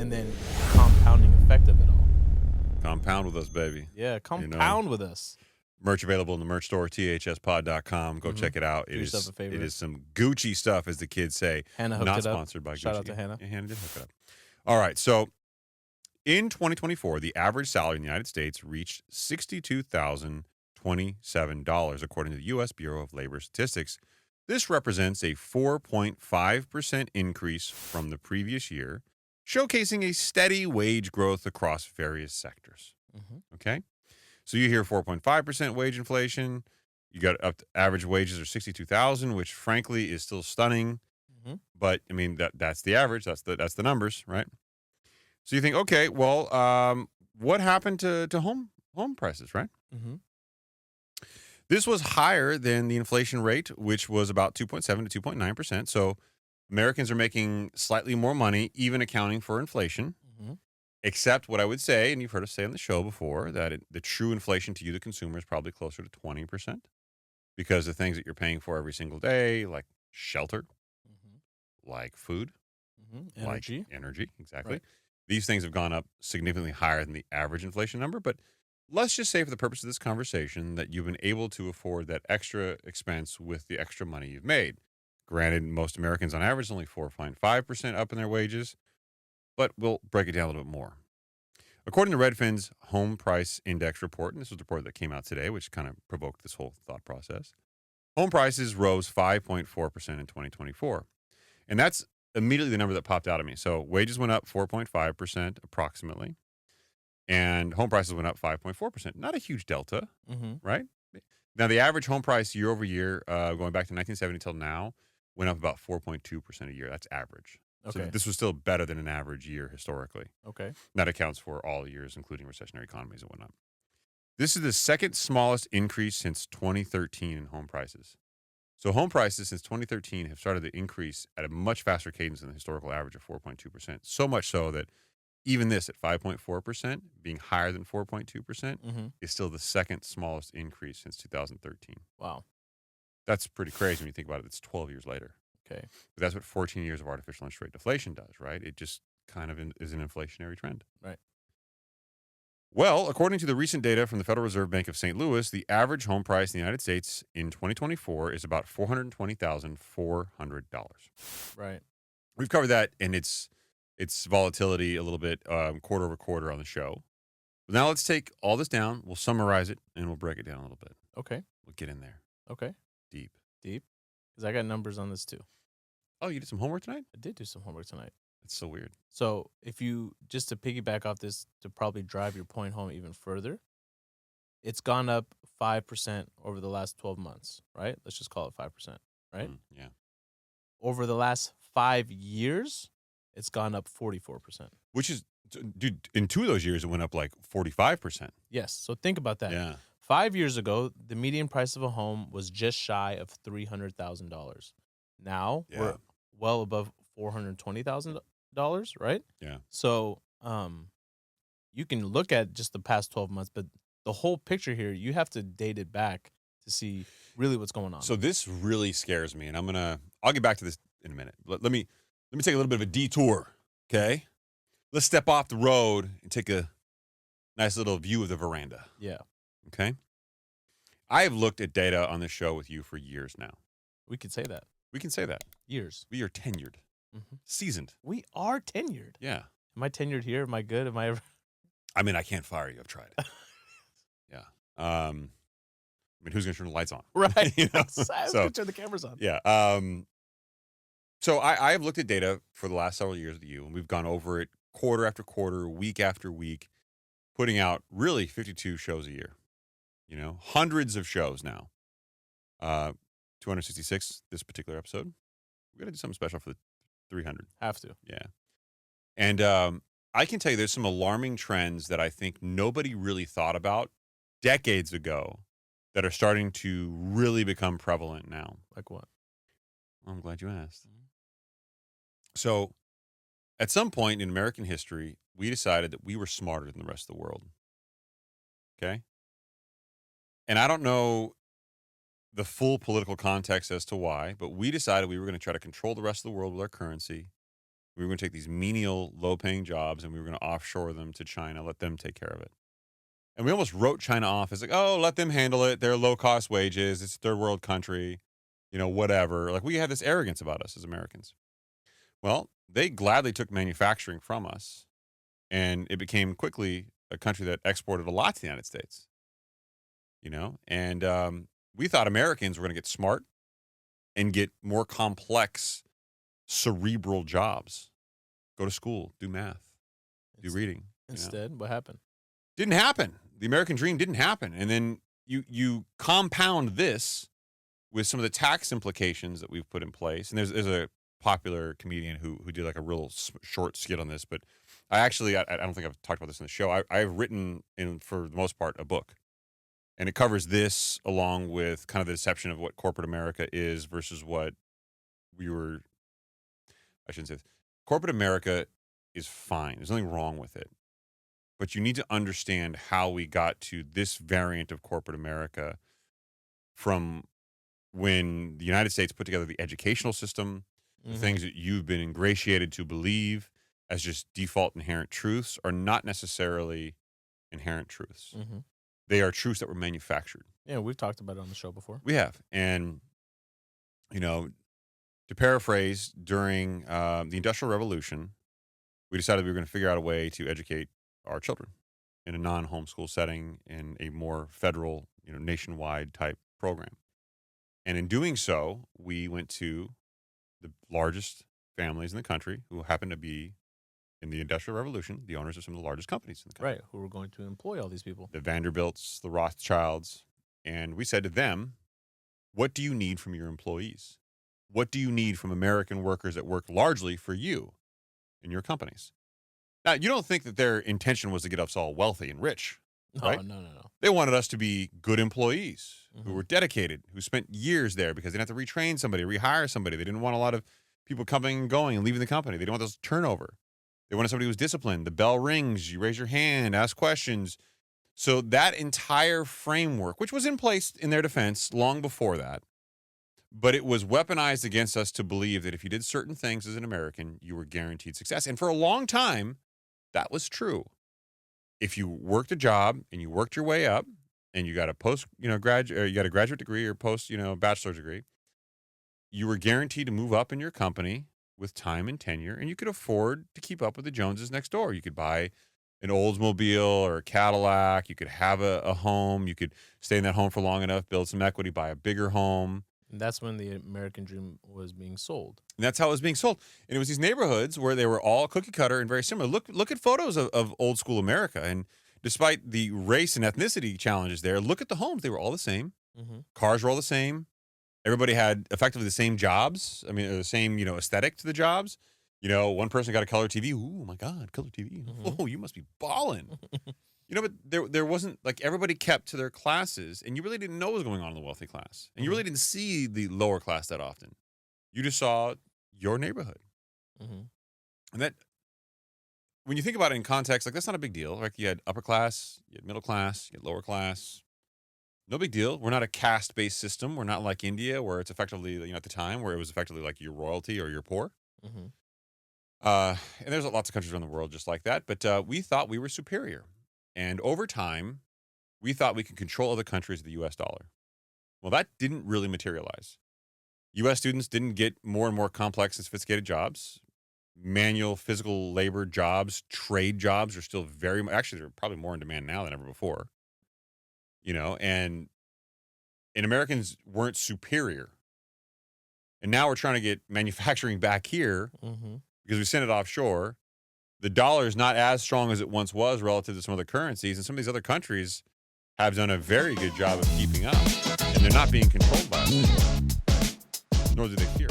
And then the compounding effect of it all. Compound with us, baby. Yeah, compound with us. Merch available in the merch store, thspod.com. Go check it out. Do yourself a favor. It is some Gucci stuff, as the kids say. Hannah hooked Not it up. sponsored by Gucci. Shout out to Hannah. Yeah, Hannah did hook it up. All right, so in 2024, the average salary in the United States reached $62,027, according to the U.S. Bureau of Labor Statistics. This represents a 4.5% increase from the previous year, showcasing a steady wage growth across various sectors. Okay? So you hear 4.5% wage inflation. You got up to average wages are $62,000, which frankly is still stunning. But I mean that's the average. That's the numbers, right? So you think, okay, well, what happened to home prices, right? This was higher than the inflation rate, which was about 2.7 to 2.9%. So Americans are making slightly more money, even accounting for inflation. Except what I would say, and you've heard us say on the show before, that the true inflation to you, the consumer, is probably closer to 20%, because the things that you're paying for every single day, like shelter, like food, Energy. like energy, exactly. Right. These things have gone up significantly higher than the average inflation number. But let's just say, for the purpose of this conversation, that you've been able to afford that extra expense with the extra money you've made. Granted, most Americans on average only 4.5% up in their wages. But we'll break it down a little bit more. According to Redfin's Home Price Index report, and this was a report that came out today, which kind of provoked this whole thought process, home prices rose 5.4% in 2024. And that's immediately the number that popped out at me. So wages went up 4.5% approximately, and home prices went up 5.4%. Not a huge delta, right? Now, the average home price year over year, going back to 1970 till now, went up about 4.2% a year. That's average. Okay. So this was still better than an average year historically. Okay. That accounts for all years, including recessionary economies and whatnot. This is the second smallest increase since 2013 in home prices. So home prices since 2013 have started to increase at a much faster cadence than the historical average of 4.2%. So much so that even this at 5.4%, being higher than 4.2%, is still the second smallest increase since 2013. Wow. That's pretty crazy when you think about it. It's 12 years later. Okay. But that's what 14 years of artificial interest rate deflation does, right? It just kind of is an inflationary trend. Right. Well, according to the recent data from the Federal Reserve Bank of St. Louis, the average home price in the United States in 2024 is about $420,400. Right. We've covered that and its volatility a little bit quarter over quarter on the show. But now let's take all this down. We'll summarize it and we'll break it down a little bit. Okay. We'll get in there. Okay. Deep. Because I got numbers on this too. Oh, you did some homework tonight? I did do some homework tonight. That's so weird. So if you, just to piggyback off this to probably drive your point home even further, it's gone up 5% over the last 12 months, right? Let's just call it 5%, right? Yeah. Over the last 5 years, it's gone up 44%. Which is, dude, in 2 of those years, it went up like 45%. Yes. So think about that. Yeah. 5 years ago, the median price of a home was just shy of $300,000. Now we're well above $420,000, right? Yeah. So you can look at just the past 12 months, but the whole picture here, you have to date it back to see really what's going on. So this really scares me, and I'll get back to this in a minute. Let me take a little bit of a detour, okay? Let's step off the road and take a nice little view of the veranda. Yeah. Okay? I have looked at data on this show with you for years now. We could say that. We can say that. Years. We are tenured. Seasoned. We are tenured. Yeah. Am I tenured here? Am I good? Am I ever? I mean, I can't fire you. I've tried. Yeah. I mean, who's going to turn the lights on? Right. You know? I was going to turn the cameras on. Yeah. So I have looked at data for the last several years with you, and we've gone over it quarter after quarter, week after week, putting out really 52 shows a year. You know, hundreds of shows now. 266 this particular episode. We got to do something special for the 300. Have to. Yeah. And I can tell you there's some alarming trends that I think nobody really thought about decades ago that are starting to really become prevalent now. Like what? Well, I'm glad you asked. So at some point in American history, we decided that we were smarter than the rest of the world. Okay? And I don't know the full political context as to why, but we decided we were going to try to control the rest of the world with our currency, We were going to take these menial, low-paying jobs, and we were going to offshore them to China, let them take care of it. And we almost wrote China off as like, oh, let them handle it. They're low-cost wages. It's a third-world country, whatever. Like, we had this arrogance about us as Americans. Well, they gladly took manufacturing from us, and it became quickly a country that exported a lot to the United States. And we thought Americans were going to get smart and get more complex, cerebral jobs. Go to school, do math, do reading. Instead, what happened? Didn't happen. The American dream didn't happen. And then you compound this with some of the tax implications that we've put in place. And there's a popular comedian who did like a real short skit on this. But I don't think I've talked about this in the show. I've written, for the most part, a book. And it covers this along with kind of the deception of what corporate America is versus what I shouldn't say this. Corporate America is fine. There's nothing wrong with it. But you need to understand how we got to this variant of corporate America from when the United States put together the educational system, the things that you've been ingratiated to believe as just default inherent truths are not necessarily inherent truths. Mm-hmm. They are truths that were manufactured. Yeah, we've talked about it on the show before. We have. And, to paraphrase, during the Industrial Revolution, we decided we were going to figure out a way to educate our children in a non-homeschool setting in a more federal, nationwide type program. And in doing so, we went to the largest families in the country who happened to be in the Industrial Revolution, the owners of some of the largest companies in the country. Right, who were going to employ all these people. The Vanderbilts, the Rothschilds. And we said to them, what do you need from your employees? What do you need from American workers that work largely for you in your companies? Now, you don't think that their intention was to get us all wealthy and rich, right? No. They wanted us to be good employees who were dedicated, who spent years there because they didn't have to retrain somebody, rehire somebody. They didn't want a lot of people coming and going and leaving the company. They didn't want those turnover. They wanted somebody who was disciplined. The bell rings, you raise your hand, ask questions. So that entire framework, which was in place in their defense long before that, but it was weaponized against us to believe that if you did certain things as an American, you were guaranteed success. And for a long time, that was true. If you worked a job and you worked your way up and you got a you got a graduate degree or post, bachelor's degree, you were guaranteed to move up in your company with time and tenure, and you could afford to keep up with the Joneses next door. You could buy an Oldsmobile or a Cadillac. You could have a home. You could stay in that home for long enough, build some equity, buy a bigger home. And that's when the American dream was being sold. And that's how it was being sold. And it was these neighborhoods where they were all cookie cutter and very similar. Look at photos of old school America. And despite the race and ethnicity challenges there, look at the homes. They were all the same. Mm-hmm. Cars were all the same. Everybody had effectively the same jobs. I mean, the same, aesthetic to the jobs. One person got a color TV. Ooh, my God, color TV. Mm-hmm. Oh, you must be balling. But there wasn't, like, everybody kept to their classes, and you really didn't know what was going on in the wealthy class. And you really didn't see the lower class that often. You just saw your neighborhood. Mm-hmm. And that, when you think about it in context, like, that's not a big deal. Like, you had upper class, you had middle class, you had lower class. No big deal. We're not a caste-based system. We're not like India, where it's effectively, at the time, where it was effectively like you're royalty or you're poor. Mm-hmm. And there's lots of countries around the world just like that. But we thought we were superior. And over time, we thought we could control other countries with the U.S. dollar. Well, that didn't really materialize. U.S. students didn't get more and more complex and sophisticated jobs. Manual, physical labor jobs, trade jobs are still actually, they're probably more in demand now than ever before. And Americans weren't superior. And now we're trying to get manufacturing back here because we sent it offshore. The dollar is not as strong as it once was relative to some other currencies. And some of these other countries have done a very good job of keeping up. And they're not being controlled by us. Nor do they fear.